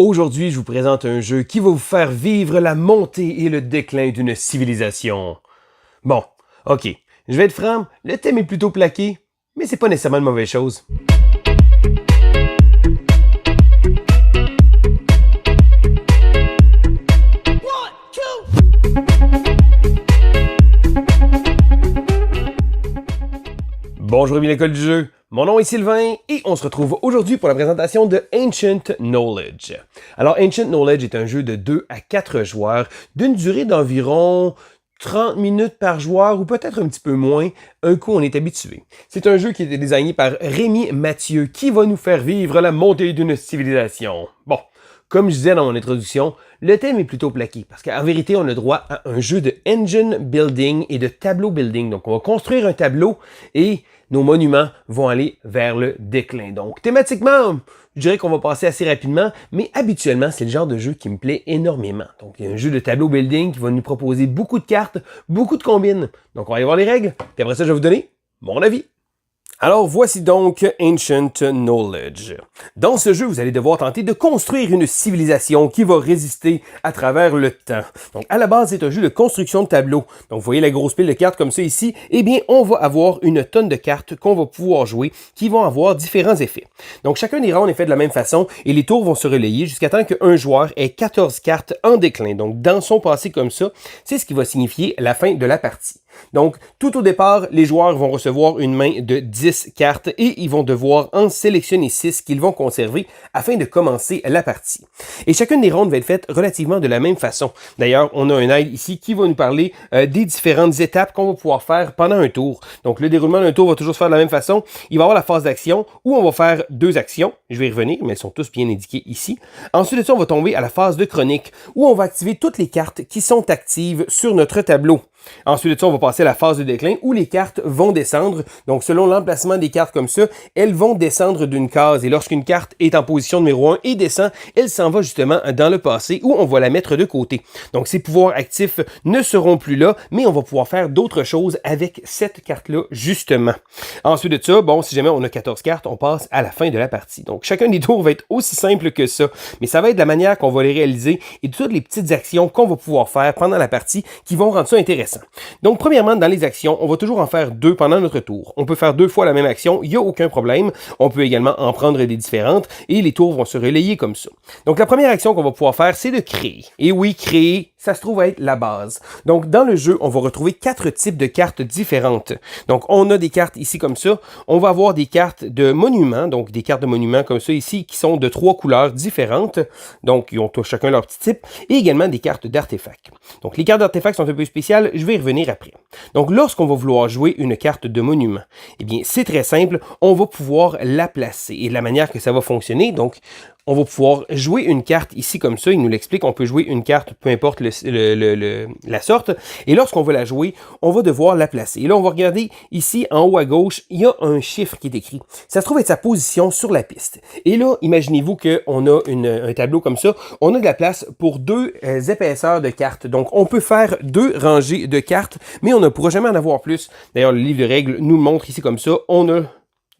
Aujourd'hui, je vous présente un jeu qui va vous faire vivre la montée et le déclin d'une civilisation. Bon, ok, je vais être franc, le thème est plutôt plaqué, mais c'est pas nécessairement une mauvaise chose. Bonjour et bienvenue à l'école du jeu, mon nom est Sylvain et on se retrouve aujourd'hui pour la présentation de Ancient Knowledge. Alors Ancient Knowledge est un jeu de 2 à 4 joueurs d'une durée d'environ 30 minutes par joueur ou peut-être un petit peu moins, un coup on est habitué. C'est un jeu qui a été designé par Rémi Mathieu qui va nous faire vivre la montée d'une civilisation. Bon, comme je disais dans mon introduction, le thème est plutôt plaqué parce qu'en vérité, on a droit à un jeu de engine building et de tableau building. Donc, on va construire un tableau et nos monuments vont aller vers le déclin. Donc, thématiquement, je dirais qu'on va passer assez rapidement, mais habituellement, c'est le genre de jeu qui me plaît énormément. Donc, il y a un jeu de tableau building qui va nous proposer beaucoup de cartes, beaucoup de combines. Donc, on va aller voir les règles, puis après ça, je vais vous donner mon avis. Alors voici donc Ancient Knowledge. Dans ce jeu, vous allez devoir tenter de construire une civilisation qui va résister à travers le temps. Donc à la base, c'est un jeu de construction de tableaux. Donc vous voyez la grosse pile de cartes comme ça ici. Eh bien, on va avoir une tonne de cartes qu'on va pouvoir jouer qui vont avoir différents effets. Donc chacun des rounds est fait de la même façon et les tours vont se relayer jusqu'à temps qu'un joueur ait 14 cartes en déclin. Donc dans son passé comme ça, c'est ce qui va signifier la fin de la partie. Donc, tout au départ, les joueurs vont recevoir une main de 10 cartes et ils vont devoir en sélectionner 6 qu'ils vont conserver afin de commencer la partie. Et chacune des rondes va être faite relativement de la même façon. D'ailleurs, on a un aide ici qui va nous parler des différentes étapes qu'on va pouvoir faire pendant un tour. Donc, le déroulement d'un tour va toujours se faire de la même façon. Il va y avoir la phase d'action où on va faire 2 actions. Je vais y revenir, mais elles sont tous bien indiquées ici. Ensuite de ça, on va tomber à la phase de chronique où on va activer toutes les cartes qui sont actives sur notre tableau. Ensuite de ça, on va passer à la phase de déclin où les cartes vont descendre. Donc, selon l'emplacement des cartes comme ça, elles vont descendre d'une case. Et lorsqu'une carte est en position numéro 1 et descend, elle s'en va justement dans le passé où on va la mettre de côté. Donc, ces pouvoirs actifs ne seront plus là, mais on va pouvoir faire d'autres choses avec cette carte-là, justement. Ensuite de ça, bon, si jamais on a 14 cartes, on passe à la fin de la partie. Donc, chacun des tours va être aussi simple que ça. Mais ça va être la manière qu'on va les réaliser et toutes les petites actions qu'on va pouvoir faire pendant la partie qui vont rendre ça intéressant. Donc, premièrement, dans les actions, on va toujours en faire 2 pendant notre tour. On peut faire 2 fois la même action, il n'y a aucun problème. On peut également en prendre des différentes et les tours vont se relayer comme ça. Donc, la première action qu'on va pouvoir faire, c'est de créer. Et oui, créer, ça se trouve être la base. Donc, dans le jeu, on va retrouver 4 types de cartes différentes. Donc, on a des cartes ici comme ça. On va avoir des cartes de monuments, donc des cartes de monuments comme ça ici, qui sont de 3 couleurs différentes. Donc, ils ont tous chacun leur petit type. Et également des cartes d'artefacts. Donc, les cartes d'artefacts sont un peu spéciales. Je vais y revenir après. Donc, lorsqu'on va vouloir jouer une carte de monument, eh bien, c'est très simple. On va pouvoir la placer. Et la manière que ça va fonctionner, donc, on va pouvoir jouer une carte ici comme ça. Il nous l'explique, on peut jouer une carte, peu importe la sorte. Et lorsqu'on va la jouer, on va devoir la placer. Et là, on va regarder ici, en haut à gauche, il y a un chiffre qui est écrit. Ça se trouve être sa position sur la piste. Et là, imaginez-vous qu'on a un tableau comme ça. On a de la place pour 2 épaisseurs de cartes. Donc, on peut faire 2 rangées de cartes, mais on ne pourra jamais en avoir plus. D'ailleurs, le livre de règles nous le montre ici comme ça. On a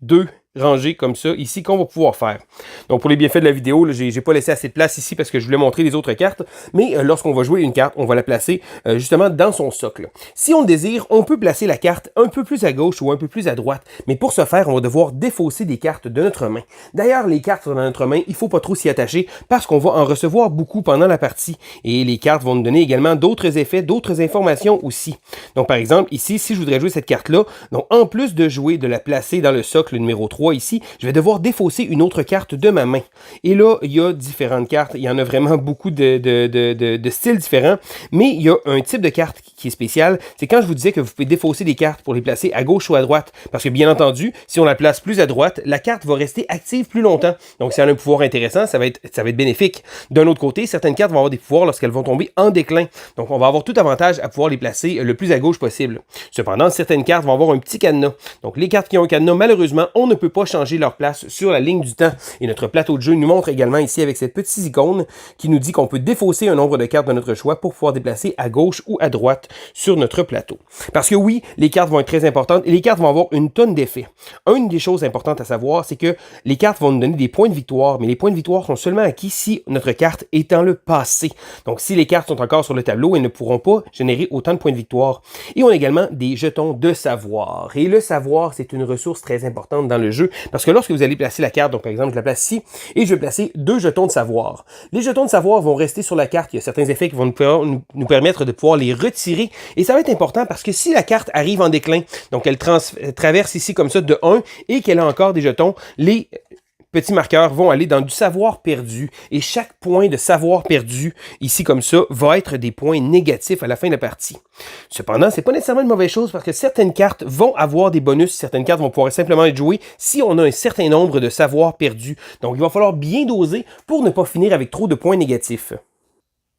2 rangées comme ça ici qu'on va pouvoir faire. Donc pour les bienfaits de la vidéo, j'ai pas laissé assez de place ici parce que je voulais montrer les autres cartes, mais lorsqu'on va jouer une carte, on va la placer justement dans son socle. Si on le désire, on peut placer la carte un peu plus à gauche ou un peu plus à droite, mais pour ce faire, on va devoir défausser des cartes de notre main. D'ailleurs, les cartes dans notre main, il faut pas trop s'y attacher parce qu'on va en recevoir beaucoup pendant la partie et les cartes vont nous donner également d'autres effets, d'autres informations aussi. Donc par exemple, ici, si je voudrais jouer cette carte-là, donc en plus de la placer dans le socle numéro 3, ici, je vais devoir défausser une autre carte de ma main. Et là, il y a différentes cartes. Il y en a vraiment beaucoup de styles différents. Mais il y a un type de carte qui est spécial. C'est quand je vous disais que vous pouvez défausser des cartes pour les placer à gauche ou à droite. Parce que bien entendu, si on la place plus à droite, la carte va rester active plus longtemps. Donc, si elle a un pouvoir intéressant, ça va être bénéfique. D'un autre côté, certaines cartes vont avoir des pouvoirs lorsqu'elles vont tomber en déclin. Donc, on va avoir tout avantage à pouvoir les placer le plus à gauche possible. Cependant, certaines cartes vont avoir un petit cadenas. Donc, les cartes qui ont un cadenas, malheureusement, on ne peut pas changer leur place sur la ligne du temps. Et notre plateau de jeu nous montre également ici avec cette petite icône qui nous dit qu'on peut défausser un nombre de cartes de notre choix pour pouvoir déplacer à gauche ou à droite sur notre plateau. Parce que oui, les cartes vont être très importantes et les cartes vont avoir une tonne d'effets. Une des choses importantes à savoir, c'est que les cartes vont nous donner des points de victoire, mais les points de victoire sont seulement acquis si notre carte est dans le passé. Donc si les cartes sont encore sur le tableau, elles ne pourront pas générer autant de points de victoire. Et on a également des jetons de savoir. Et le savoir, c'est une ressource très importante dans le jeu, parce que lorsque vous allez placer la carte, donc par exemple, je la place ici, et je vais placer 2 jetons de savoir. Les jetons de savoir vont rester sur la carte. Il y a certains effets qui vont nous permettre de pouvoir les retirer. Et ça va être important parce que si la carte arrive en déclin, donc elle traverse ici comme ça de 1 et qu'elle a encore des jetons, les petits marqueurs vont aller dans du savoir perdu. Et chaque point de savoir perdu, ici comme ça, va être des points négatifs à la fin de la partie. Cependant, c'est pas nécessairement une mauvaise chose parce que certaines cartes vont avoir des bonus, certaines cartes vont pouvoir simplement être jouées si on a un certain nombre de savoir perdu. Donc, il va falloir bien doser pour ne pas finir avec trop de points négatifs.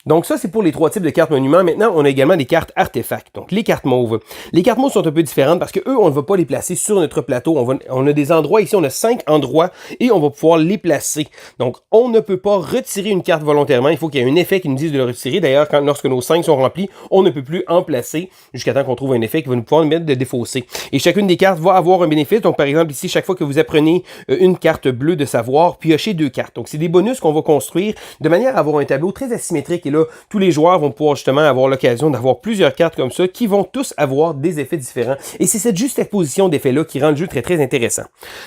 Donc ça, c'est pour les 3 types de cartes monuments. Maintenant, on a également des cartes artefacts, donc les cartes mauves. Les cartes mauves sont un peu différentes parce que eux, on ne va pas les placer sur notre plateau. On a des endroits, ici on a 5 endroits et on va pouvoir les placer. Donc, on ne peut pas retirer une carte volontairement. Il faut qu'il y ait un effet qui nous dise de le retirer. D'ailleurs, lorsque nos 5 sont remplis, on ne peut plus en placer jusqu'à temps qu'on trouve un effet qui va nous pouvoir nous mettre de défausser. Et chacune des cartes va avoir un bénéfice. Donc, par exemple, ici, chaque fois que vous apprenez une carte bleue de savoir, piochez 2 cartes. Donc, c'est des bonus qu'on va construire de manière à avoir un tableau très asymétrique. Et là, tous les joueurs vont pouvoir justement avoir l'occasion d'avoir plusieurs cartes comme ça qui vont tous avoir des effets différents. Et c'est cette juxtaposition d'effets-là qui rend le jeu très très intéressant.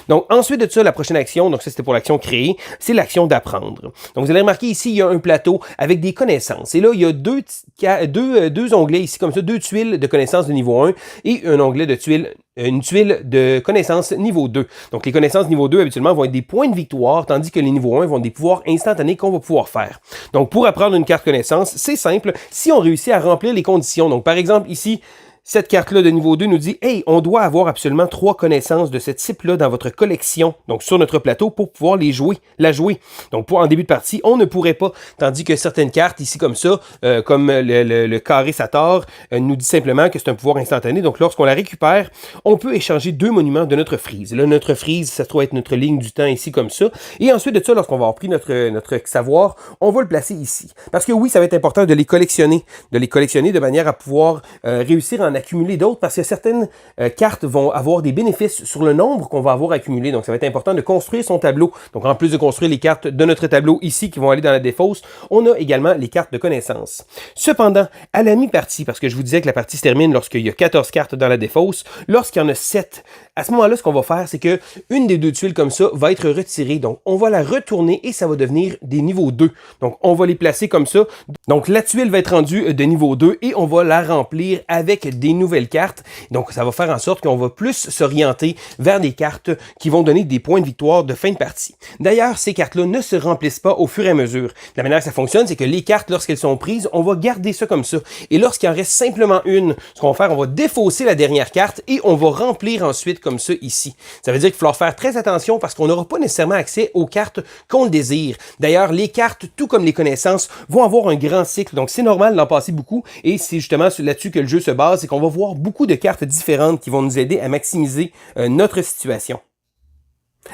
Donc ensuite de ça, la prochaine action, donc ça c'était pour l'action créer, c'est l'action d'apprendre. Donc vous allez remarquer ici, il y a un plateau avec des connaissances. Et là, il y a deux onglets ici comme ça, 2 tuiles de connaissances de niveau 1 et un onglet de tuiles une tuile de connaissances niveau 2. Donc, les connaissances niveau 2, habituellement, vont être des points de victoire, tandis que les niveaux 1 vont être des pouvoirs instantanés qu'on va pouvoir faire. Donc, pour apprendre une carte connaissance, c'est simple, si on réussit à remplir les conditions. Donc, par exemple, ici, cette carte-là de niveau 2 nous dit « Hey, on doit avoir absolument 3 connaissances de ce type-là dans votre collection, donc sur notre plateau, pour pouvoir la jouer. » Donc, en début de partie, on ne pourrait pas, tandis que certaines cartes, ici comme ça, comme le carré Sator, nous dit simplement que c'est un pouvoir instantané. Donc, lorsqu'on la récupère, on peut échanger 2 monuments de notre frise. Là, notre frise, ça se trouve être notre ligne du temps ici comme ça. Et ensuite de ça, lorsqu'on va avoir pris notre savoir, on va le placer ici. Parce que oui, ça va être important de les collectionner de manière à pouvoir réussir à en accumuler d'autres parce que certaines cartes vont avoir des bénéfices sur le nombre qu'on va avoir accumulé. Donc, ça va être important de construire son tableau. Donc, en plus de construire les cartes de notre tableau ici qui vont aller dans la défausse, on a également les cartes de connaissance. Cependant, à la mi-partie, parce que je vous disais que la partie se termine lorsqu'il y a 14 cartes dans la défausse, lorsqu'il y en a 7, à ce moment-là, ce qu'on va faire, c'est que une des 2 tuiles comme ça va être retirée. Donc, on va la retourner et ça va devenir des niveaux 2. Donc, on va les placer comme ça. Donc, la tuile va être rendue de niveau 2 et on va la remplir avec des nouvelles cartes. Donc, ça va faire en sorte qu'on va plus s'orienter vers des cartes qui vont donner des points de victoire de fin de partie. D'ailleurs, ces cartes-là ne se remplissent pas au fur et à mesure. La manière que ça fonctionne, c'est que les cartes, lorsqu'elles sont prises, on va garder ça comme ça. Et lorsqu'il en reste simplement une, ce qu'on va faire, on va défausser la dernière carte et on va remplir ensuite comme ça ici. Ça veut dire qu'il va falloir faire très attention parce qu'on n'aura pas nécessairement accès aux cartes qu'on désire. D'ailleurs, les cartes, tout comme les connaissances, vont avoir un grand cycle. Donc, c'est normal d'en passer beaucoup et c'est justement là-dessus que le jeu se base, c'est qu'on va voir beaucoup de cartes différentes qui vont nous aider à maximiser notre situation.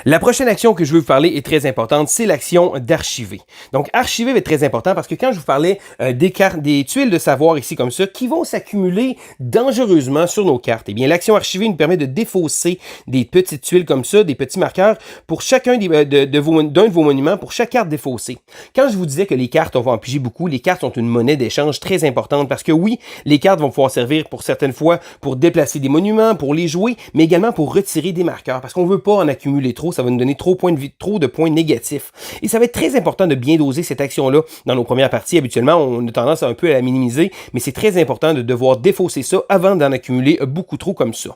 La prochaine action que je veux vous parler est très importante, c'est l'action d'archiver. Donc, archiver va être très important parce que quand je vous parlais des tuiles de savoir ici comme ça, qui vont s'accumuler dangereusement sur nos cartes, eh bien, l'action archiver nous permet de défausser des petites tuiles comme ça, des petits marqueurs pour chacun d'un de vos monuments, pour chaque carte défaussée. Quand je vous disais que les cartes, on va en piger beaucoup, les cartes sont une monnaie d'échange très importante parce que oui, les cartes vont pouvoir servir pour certaines fois pour déplacer des monuments, pour les jouer, mais également pour retirer des marqueurs parce qu'on veut pas en accumuler trop, ça va nous donner trop de points négatifs. Et ça va être très important de bien doser cette action-là dans nos premières parties. Habituellement, on a tendance un peu à la minimiser, mais c'est très important de devoir défausser ça avant d'en accumuler beaucoup trop comme ça.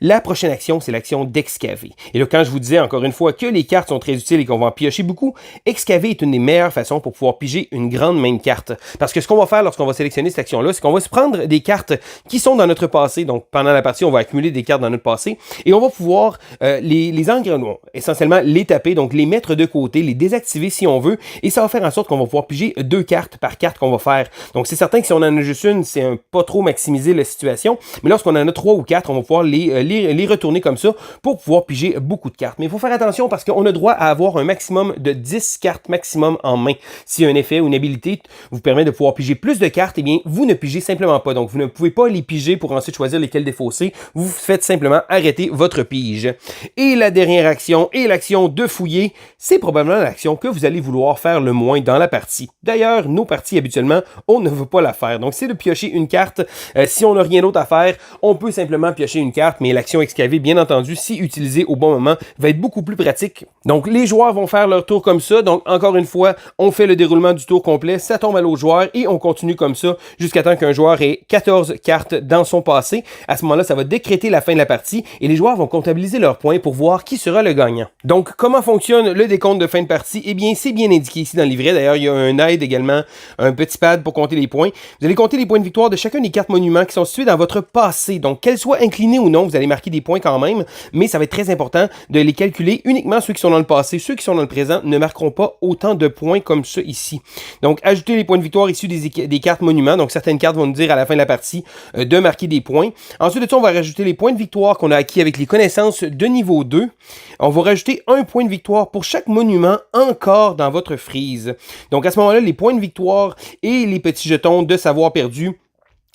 La prochaine action, c'est l'action d'excaver. Et là, quand je vous disais encore une fois que les cartes sont très utiles et qu'on va en piocher beaucoup, excaver est une des meilleures façons pour pouvoir piger une grande main de cartes. Parce que ce qu'on va faire lorsqu'on va sélectionner cette action-là, c'est qu'on va se prendre des cartes qui sont dans notre passé. Donc, pendant la partie, on va accumuler des cartes dans notre passé et on va pouvoir les engrener. essentiellement les taper, donc les mettre de côté, les désactiver si on veut, et ça va faire en sorte qu'on va pouvoir piger 2 cartes par carte qu'on va faire. Donc c'est certain que si on en a juste une, c'est pas trop maximiser la situation, mais lorsqu'on en a 3 ou 4, on va pouvoir les retourner comme ça pour pouvoir piger beaucoup de cartes. Mais il faut faire attention parce qu'on a droit à avoir un maximum de 10 cartes maximum en main. Si un effet ou une habilité vous permet de pouvoir piger plus de cartes, eh bien vous ne pigez simplement pas. Donc vous ne pouvez pas les piger pour ensuite choisir lesquelles défausser. Vous faites simplement arrêter votre pige. Et la dernière action est l'action de fouiller. C'est probablement l'action que vous allez vouloir faire le moins dans la partie. D'ailleurs, nos parties habituellement, on ne veut pas la faire. Donc c'est de piocher une carte. Si on n'a rien d'autre à faire, on peut simplement piocher une carte, mais l'action excaver, bien entendu, si utilisée au bon moment, va être beaucoup plus pratique. Donc les joueurs vont faire leur tour comme ça. Donc encore une fois, on fait le déroulement du tour complet, ça tombe à l'autre joueur et on continue comme ça jusqu'à temps qu'un joueur ait 14 cartes dans son passé. À ce moment-là, ça va décréter la fin de la partie et les joueurs vont comptabiliser leurs points pour voir qui sera le gagnant. Donc comment fonctionne le décompte de fin de partie? Eh bien, c'est bien indiqué ici dans le livret. D'ailleurs, il y a un aide également, un petit pad pour compter les points. Vous allez compter les points de victoire de chacune des cartes monuments qui sont situées dans votre passé. Donc, qu'elles soient inclinées ou non, vous allez marquer des points quand même, mais ça va être très important de les calculer uniquement ceux qui sont dans le passé. Ceux qui sont dans le présent ne marqueront pas autant de points comme ça ici. Donc, ajoutez les points de victoire issus des cartes monuments. Donc, certaines cartes vont nous dire à la fin de la partie de marquer des points. Ensuite de ça, on va rajouter les points de victoire qu'on a acquis avec les connaissances de niveau 2. On va rajouter un point de victoire pour chaque monument encore dans votre frise. Donc, à ce moment-là, les points de victoire et les petits jetons de savoir perdu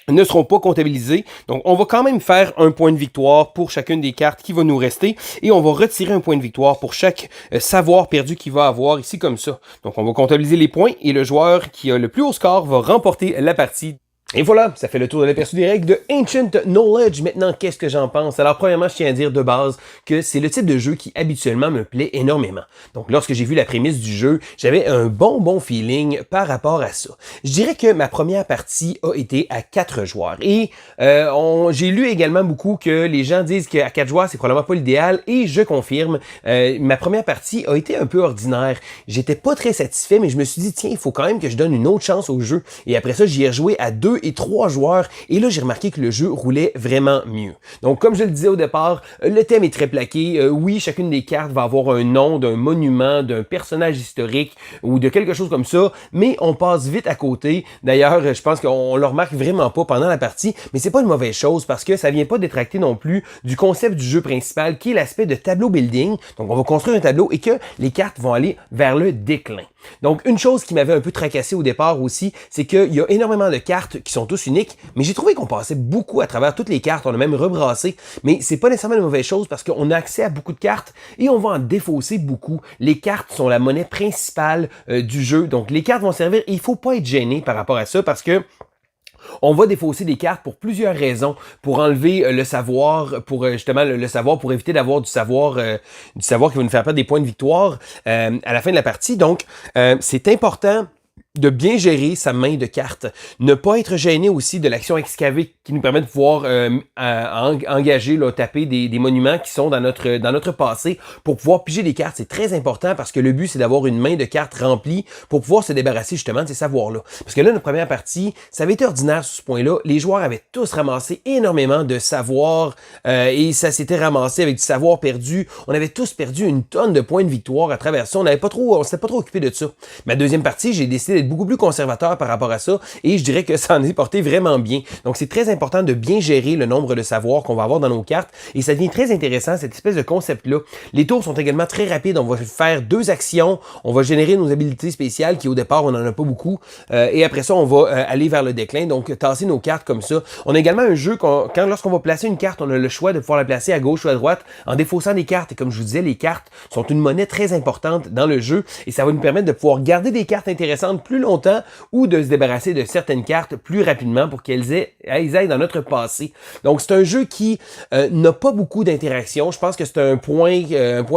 ne seront pas comptabilisés. Donc, on va quand même faire un point de victoire pour chacune des cartes qui va nous rester et on va retirer un point de victoire pour chaque savoir perdu qu'il va avoir ici comme ça. Donc, on va comptabiliser les points et le joueur qui a le plus haut score va remporter la partie. Et voilà, ça fait le tour de l'aperçu des règles de Ancient Knowledge. Maintenant, qu'est-ce que j'en pense? Alors, premièrement, je tiens à dire de base que c'est le type de jeu qui habituellement me plaît énormément. Donc, lorsque j'ai vu la prémisse du jeu, j'avais un bon feeling par rapport à ça. Je dirais que ma première partie a été à 4 joueurs. Et j'ai lu également beaucoup que les gens disent qu'à 4 joueurs, c'est probablement pas l'idéal. Et je confirme, ma première partie a été un peu ordinaire. J'étais pas très satisfait, mais je me suis dit, tiens, il faut quand même que je donne une autre chance au jeu. Et après ça, j'y ai rejoué à 2 et 3 joueurs, et là j'ai remarqué que le jeu roulait vraiment mieux. Donc comme je le disais au départ, le thème est très plaqué. Oui, chacune des cartes va avoir un nom d'un monument, d'un personnage historique ou de quelque chose comme ça, mais on passe vite à côté. D'ailleurs, je pense qu'on le remarque vraiment pas pendant la partie, mais c'est pas une mauvaise chose parce que ça vient pas détracter non plus du concept du jeu principal qui est l'aspect de tableau building. Donc on va construire un tableau et que les cartes vont aller vers le déclin. Donc une chose qui m'avait un peu tracassé au départ aussi, c'est qu'il y a énormément de cartes qui sont tous uniques, mais j'ai trouvé qu'on passait beaucoup à travers toutes les cartes, on a même rebrassé, mais c'est pas nécessairement une mauvaise chose parce qu'on a accès à beaucoup de cartes et on va en défausser beaucoup. Les cartes sont la monnaie principale du jeu, donc les cartes vont servir et il faut pas être gêné par rapport à ça parce que on va défausser des cartes pour plusieurs raisons, pour enlever le savoir, pour justement le savoir, pour éviter d'avoir du savoir qui va nous faire perdre des points de victoire à la fin de la partie. Donc, c'est important de bien gérer sa main de cartes. Ne pas être gêné aussi de l'action excaver qui nous permet de pouvoir engager, là, taper des monuments qui sont dans notre passé pour pouvoir piger des cartes. C'est très important parce que le but, c'est d'avoir une main de cartes remplie pour pouvoir se débarrasser justement de ces savoirs-là. Parce que là, notre première partie, ça avait été ordinaire sur ce point-là. Les joueurs avaient tous ramassé énormément de savoir et ça s'était ramassé avec du savoir perdu. On avait tous perdu une tonne de points de victoire à travers ça. On s'était pas trop occupé de ça. Ma deuxième partie, j'ai décidé d'être beaucoup plus conservateur par rapport à ça et je dirais que ça en est porté vraiment bien. Donc c'est très important de bien gérer le nombre de savoirs qu'on va avoir dans nos cartes et ça devient très intéressant cette espèce de concept-là. Les tours sont également très rapides, on va faire 2 actions, on va générer nos habilités spéciales qui au départ on n'en a pas beaucoup et après ça on va aller vers le déclin, donc tasser nos cartes comme ça. On a également un jeu lorsqu'on va placer une carte, on a le choix de pouvoir la placer à gauche ou à droite en défaussant des cartes et comme je vous disais, les cartes sont une monnaie très importante dans le jeu et ça va nous permettre de pouvoir garder des cartes intéressantes plus longtemps ou de se débarrasser de certaines cartes plus rapidement pour qu'elles aillent dans notre passé. Donc c'est un jeu qui n'a pas beaucoup d'interaction. Je pense que c'est un point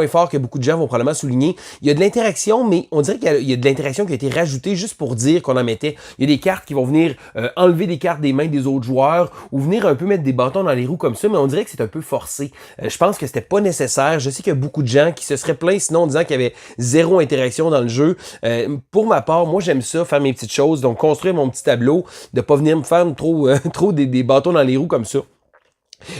fort que beaucoup de gens vont probablement souligner. Il y a de l'interaction, mais on dirait qu'il y a de l'interaction qui a été rajoutée juste pour dire qu'on en mettait. Il y a des cartes qui vont venir enlever des cartes des mains des autres joueurs ou venir un peu mettre des bâtons dans les roues comme ça, mais on dirait que c'est un peu forcé. Je pense que c'était pas nécessaire. Je sais qu'il y a beaucoup de gens qui se seraient plaints sinon en disant qu'il y avait 0 interaction dans le jeu. Pour ma part, moi j'aime ça, faire mes petites choses, donc construire mon petit tableau, de pas venir me faire trop des bâtons dans les roues comme ça.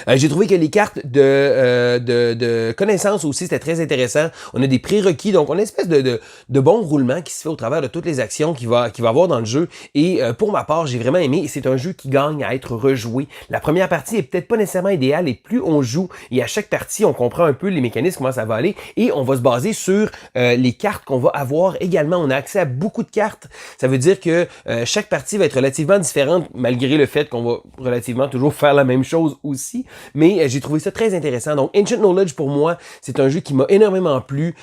J'ai trouvé que les cartes de connaissances aussi, c'était très intéressant. On a des prérequis, donc on a une espèce de bon roulement qui se fait au travers de toutes les actions qu'il va avoir dans le jeu. Et pour ma part, j'ai vraiment aimé. Et c'est un jeu qui gagne à être rejoué. La première partie est peut-être pas nécessairement idéale, et plus on joue, et à chaque partie, on comprend un peu les mécanismes, comment ça va aller, et on va se baser sur les cartes qu'on va avoir également. On a accès à beaucoup de cartes. Ça veut dire que chaque partie va être relativement différente, malgré le fait qu'on va relativement toujours faire la même chose aussi. Mais j'ai trouvé ça très intéressant. Donc, Ancient Knowledge, pour moi, c'est un jeu qui m'a énormément plu.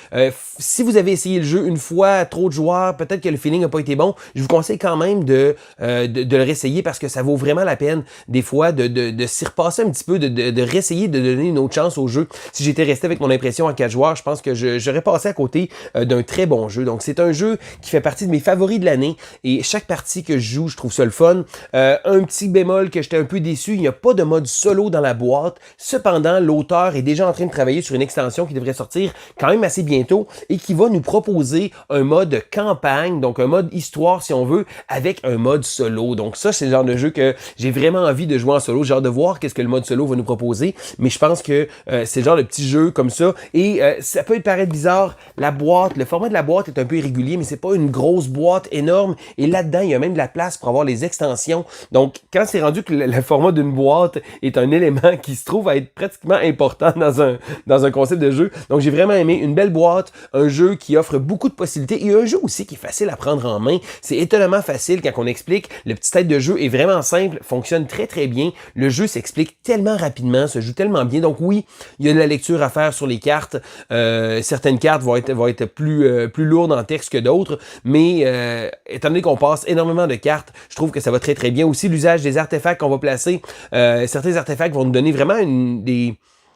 Si vous avez essayé le jeu une fois, trop de joueurs, peut-être que le feeling n'a pas été bon, je vous conseille quand même de le réessayer parce que ça vaut vraiment la peine, des fois, de s'y repasser un petit peu, de réessayer de donner une autre chance au jeu. Si j'étais resté avec mon impression à 4 joueurs, je pense que j'aurais passé à côté d'un très bon jeu. Donc, c'est un jeu qui fait partie de mes favoris de l'année et chaque partie que je joue, je trouve ça le fun. Un petit bémol que j'étais un peu déçu, il n'y a pas de mode solo dans la boîte. Cependant, l'auteur est déjà en train de travailler sur une extension qui devrait sortir quand même assez bientôt et qui va nous proposer un mode campagne, donc un mode histoire si on veut, avec un mode solo. Donc ça, c'est le genre de jeu que j'ai vraiment envie de jouer en solo. J'ai hâte de voir qu'est-ce que le mode solo va nous proposer, mais je pense que c'est le genre de petit jeu comme ça. Et ça peut paraître bizarre, la boîte, le format de la boîte est un peu irrégulier, mais c'est pas une grosse boîte énorme. Et là-dedans, il y a même de la place pour avoir les extensions. Donc, quand c'est rendu que le format d'une boîte est un élément qui se trouve à être pratiquement important dans un concept de jeu. Donc, j'ai vraiment aimé une belle boîte, un jeu qui offre beaucoup de possibilités et un jeu aussi qui est facile à prendre en main. C'est étonnamment facile quand on explique. Le petit tête de jeu est vraiment simple, fonctionne très très bien. Le jeu s'explique tellement rapidement, se joue tellement bien. Donc oui, il y a de la lecture à faire sur les cartes. Certaines cartes vont être plus lourdes en texte que d'autres, mais étant donné qu'on passe énormément de cartes, je trouve que ça va très très bien. Aussi, l'usage des artefacts qu'on va placer. Certains artefacts vont nous donner vraiment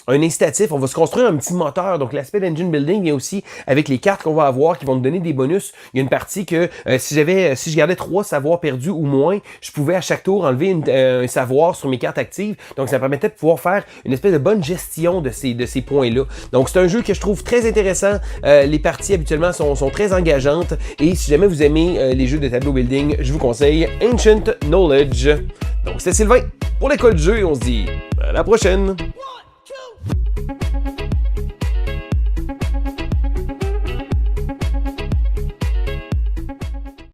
un incitatif, on va se construire un petit moteur. Donc, l'aspect d'engine building vient aussi avec les cartes qu'on va avoir qui vont nous donner des bonus. Il y a une partie que si je gardais 3 savoirs perdus ou moins, je pouvais à chaque tour enlever un savoir sur mes cartes actives. Donc, ça me permettait de pouvoir faire une espèce de bonne gestion de ces points-là. Donc, c'est un jeu que je trouve très intéressant. Les parties, habituellement, sont très engageantes. Et si jamais vous aimez les jeux de tableau building, je vous conseille Ancient Knowledge. Donc, c'est Sylvain pour l'école de jeu et on se dit à la prochaine!